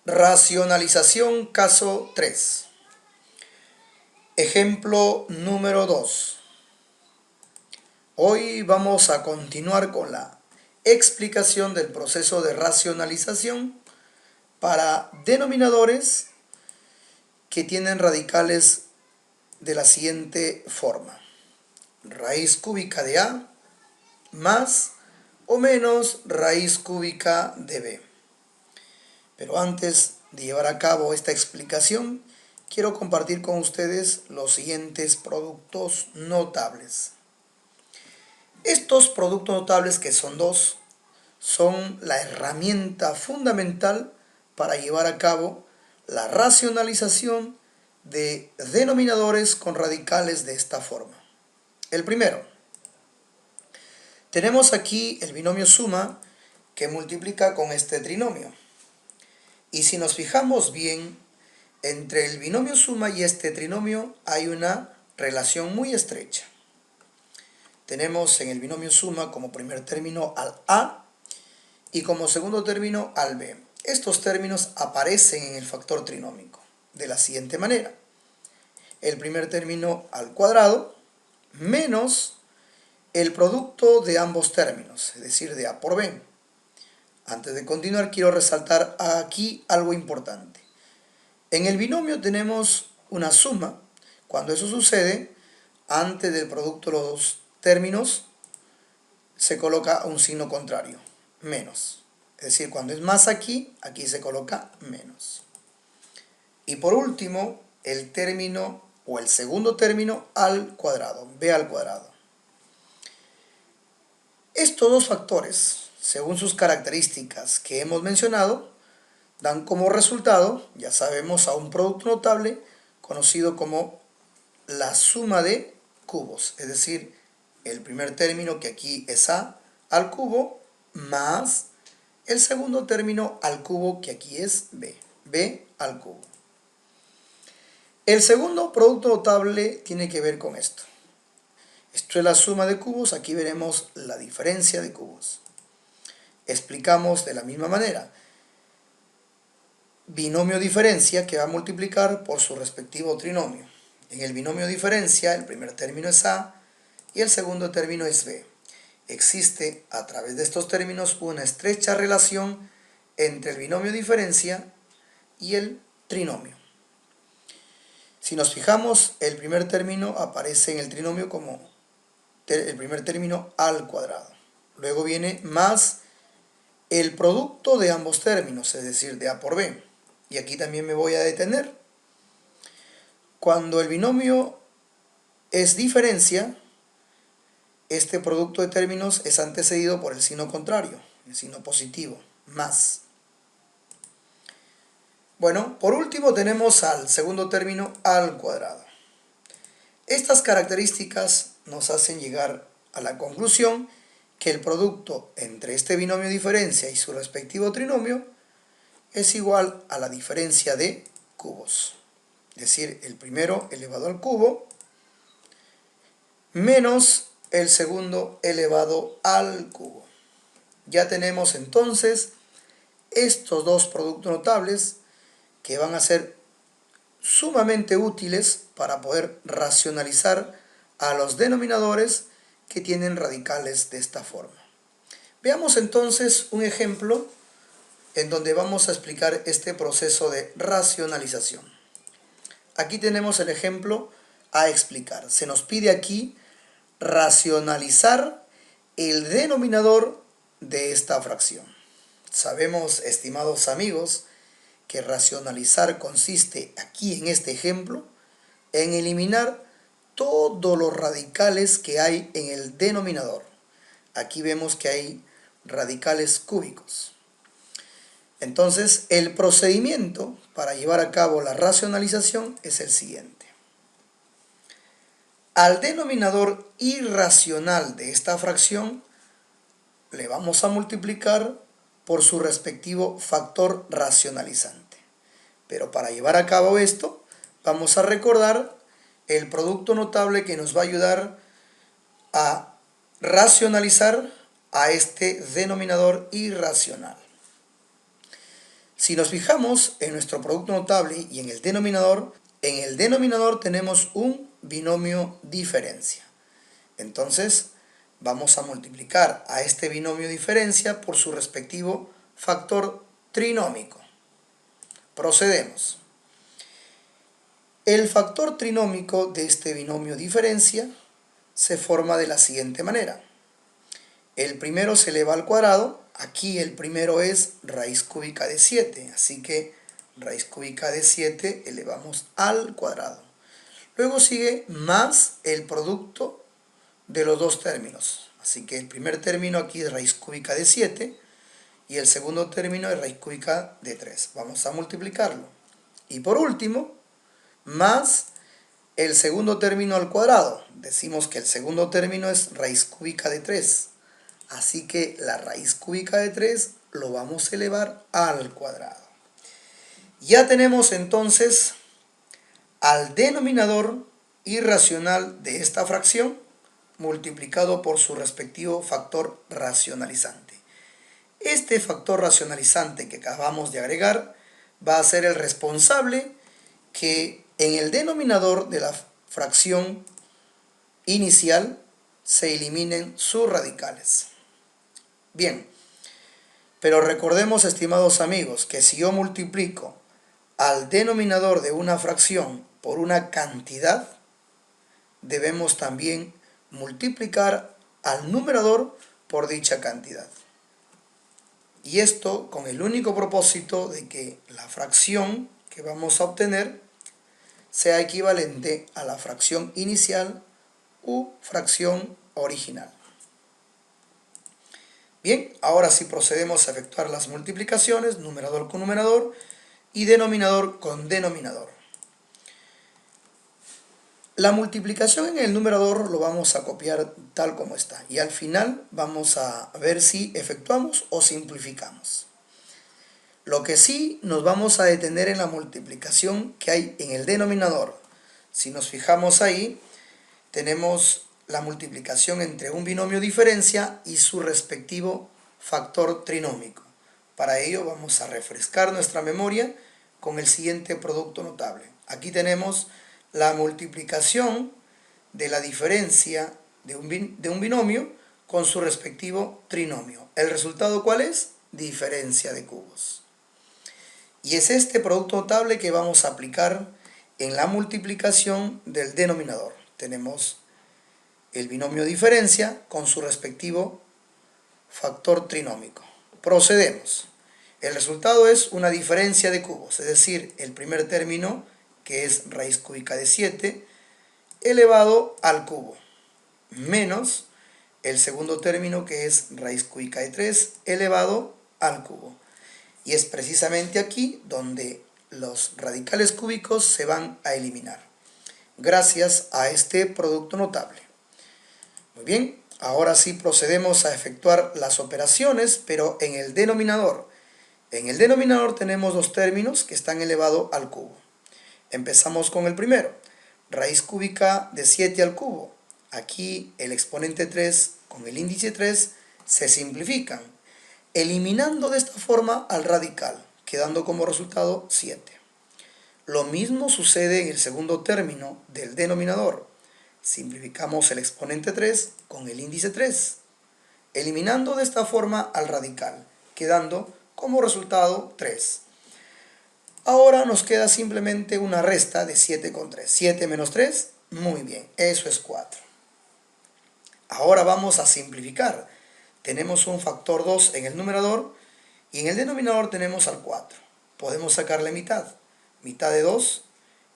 Racionalización caso 3. Ejemplo número 2. Hoy vamos a continuar con la explicación del proceso de racionalización para denominadores que tienen radicales de la siguiente forma. Raíz cúbica de A más o menos raíz cúbica de B. Pero antes de llevar a cabo esta explicación, quiero compartir con ustedes los siguientes productos notables. Estos productos notables, que son dos, son la herramienta fundamental para llevar a cabo la racionalización de denominadores con radicales de esta forma. El primero, tenemos aquí el binomio suma que multiplica con este trinomio. Y si nos fijamos bien, entre el binomio suma y este trinomio hay una relación muy estrecha. Tenemos en el binomio suma como primer término al A y como segundo término al B. Estos términos aparecen en el factor trinómico de la siguiente manera. El primer término al cuadrado menos el producto de ambos términos, es decir, de A por B. Antes de continuar, quiero resaltar aquí algo importante. En el binomio tenemos una suma. Cuando eso sucede, antes del producto de los términos se coloca un signo contrario, menos. Es decir, cuando es más aquí, aquí se coloca menos. Y por último, el término o el segundo término al cuadrado, b al cuadrado. Estos dos factores, según sus características que hemos mencionado, dan como resultado, ya sabemos, a un producto notable conocido como la suma de cubos, es decir, el primer término, que aquí es A al cubo, más el segundo término al cubo, que aquí es B al cubo. El segundo producto notable tiene que ver con esto. Esto es la suma de cubos, aquí veremos la diferencia de cubos. Explicamos de la misma manera. Binomio diferencia que va a multiplicar por su respectivo trinomio. En el binomio diferencia, el primer término es A y el segundo término es B. Existe a través de estos términos una estrecha relación entre el binomio diferencia y el trinomio. Si nos fijamos, el primer término aparece en el trinomio como el primer término al cuadrado. Luego viene más el producto de ambos términos, es decir, de A por B. Y aquí también me voy a detener. Cuando el binomio es diferencia, este producto de términos es antecedido por el signo contrario, el signo positivo, más. Bueno, por último tenemos al segundo término al cuadrado. Estas características nos hacen llegar a la conclusión que el producto entre este binomio diferencia y su respectivo trinomio es igual a la diferencia de cubos. Es decir, el primero elevado al cubo menos el segundo elevado al cubo. Ya tenemos entonces estos dos productos notables que van a ser sumamente útiles para poder racionalizar a los denominadores que tienen radicales de esta forma. Veamos entonces un ejemplo en donde vamos a explicar este proceso de racionalización. Aquí tenemos el ejemplo a explicar. Se nos pide aquí racionalizar el denominador de esta fracción. Sabemos, estimados amigos, que racionalizar consiste aquí en este ejemplo en eliminar todos los radicales que hay en el denominador. Aquí vemos que hay radicales cúbicos. Entonces, el procedimiento para llevar a cabo la racionalización es el siguiente. Al denominador irracional de esta fracción le vamos a multiplicar por su respectivo factor racionalizante. Pero para llevar a cabo esto, vamos a recordar el producto notable que nos va a ayudar a racionalizar a este denominador irracional. Si nos fijamos en nuestro producto notable y en el denominador tenemos un binomio diferencia. Entonces, vamos a multiplicar a este binomio diferencia por su respectivo factor trinómico. Procedemos. El factor trinómico de este binomio diferencia se forma de la siguiente manera. El primero se eleva al cuadrado. Aquí el primero es raíz cúbica de 7, así que raíz cúbica de 7 elevamos al cuadrado. Luego sigue más el producto de los dos términos. Así que el primer término aquí es raíz cúbica de 7 y el segundo término es raíz cúbica de 3. Vamos a multiplicarlo. Y por último, más el segundo término al cuadrado. Decimos que el segundo término es raíz cúbica de 3. Así que la raíz cúbica de 3 lo vamos a elevar al cuadrado. Ya tenemos entonces al denominador irracional de esta fracción multiplicado por su respectivo factor racionalizante. Este factor racionalizante que acabamos de agregar va a ser el responsable que en el denominador de la fracción inicial se eliminen sus radicales. Bien, pero recordemos, estimados amigos, que si yo multiplico al denominador de una fracción por una cantidad, debemos también multiplicar al numerador por dicha cantidad. Y esto con el único propósito de que la fracción que vamos a obtener sea equivalente a la fracción inicial u fracción original. Bien, ahora sí procedemos a efectuar las multiplicaciones, numerador con numerador y denominador con denominador. La multiplicación en el numerador lo vamos a copiar tal como está y al final vamos a ver si efectuamos o simplificamos. Lo que sí nos vamos a detener en la multiplicación que hay en el denominador. Si nos fijamos ahí, tenemos la multiplicación entre un binomio diferencia y su respectivo factor trinómico. Para ello vamos a refrescar nuestra memoria con el siguiente producto notable. Aquí tenemos la multiplicación de la diferencia de un binomio con su respectivo trinomio. ¿El resultado cuál es? Diferencia de cubos. Y es este producto notable que vamos a aplicar en la multiplicación del denominador. Tenemos el binomio diferencia con su respectivo factor trinómico. Procedemos. El resultado es una diferencia de cubos, es decir, el primer término, que es raíz cúbica de 7, elevado al cubo, menos el segundo término, que es raíz cúbica de 3, elevado al cubo. Y es precisamente aquí donde los radicales cúbicos se van a eliminar, gracias a este producto notable. Muy bien, ahora sí procedemos a efectuar las operaciones, pero en el denominador. En el denominador tenemos dos términos que están elevados al cubo. Empezamos con el primero, raíz cúbica de 7 al cubo. Aquí el exponente 3 con el índice 3 se simplifican, eliminando de esta forma al radical, quedando como resultado 7. Lo mismo sucede en el segundo término del denominador. Simplificamos el exponente 3 con el índice 3, eliminando de esta forma al radical, quedando como resultado 3. Ahora nos queda simplemente una resta de 7 con 3. 7 menos 3, muy bien, eso es 4. Ahora vamos a simplificar. Tenemos un factor 2 en el numerador y en el denominador tenemos al 4. Podemos sacarle mitad. Mitad de 2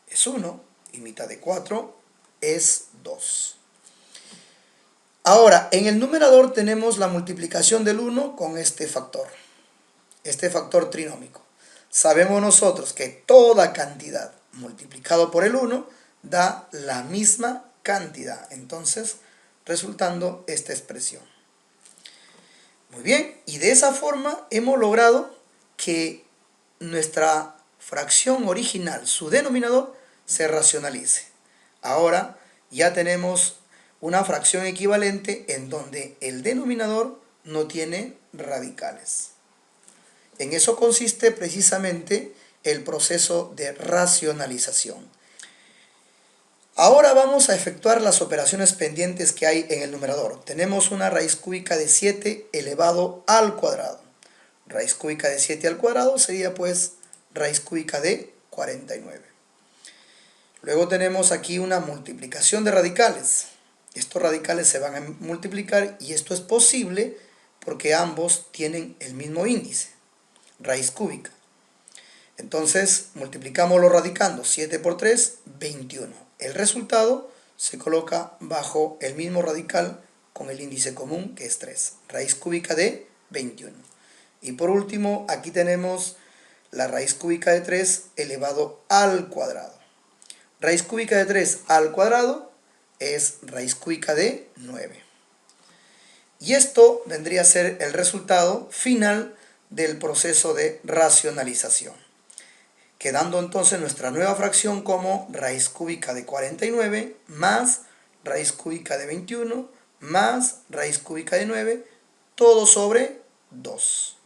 es 1 y mitad de 4 es 2. Ahora, en el numerador tenemos la multiplicación del 1 con este factor trinómico. Sabemos nosotros que toda cantidad multiplicado por el 1 da la misma cantidad. Entonces, resultando esta expresión. Muy bien, y de esa forma hemos logrado que nuestra fracción original, su denominador, se racionalice. Ahora ya tenemos una fracción equivalente en donde el denominador no tiene radicales. En eso consiste precisamente el proceso de racionalización. Ahora vamos a efectuar las operaciones pendientes que hay en el numerador. Tenemos una raíz cúbica de 7 elevado al cuadrado. Raíz cúbica de 7 al cuadrado sería pues raíz cúbica de 49. Luego tenemos aquí una multiplicación de radicales. Estos radicales se van a multiplicar y esto es posible porque ambos tienen el mismo índice, raíz cúbica. Entonces multiplicamos los radicandos, 7 por 3, 21. El resultado se coloca bajo el mismo radical con el índice común que es 3, raíz cúbica de 21. Y por último, aquí tenemos la raíz cúbica de 3 elevado al cuadrado. Raíz cúbica de 3 al cuadrado es raíz cúbica de 9. Y esto vendría a ser el resultado final del proceso de racionalización, quedando entonces nuestra nueva fracción como raíz cúbica de 49 más raíz cúbica de 21 más raíz cúbica de 9, todo sobre 2.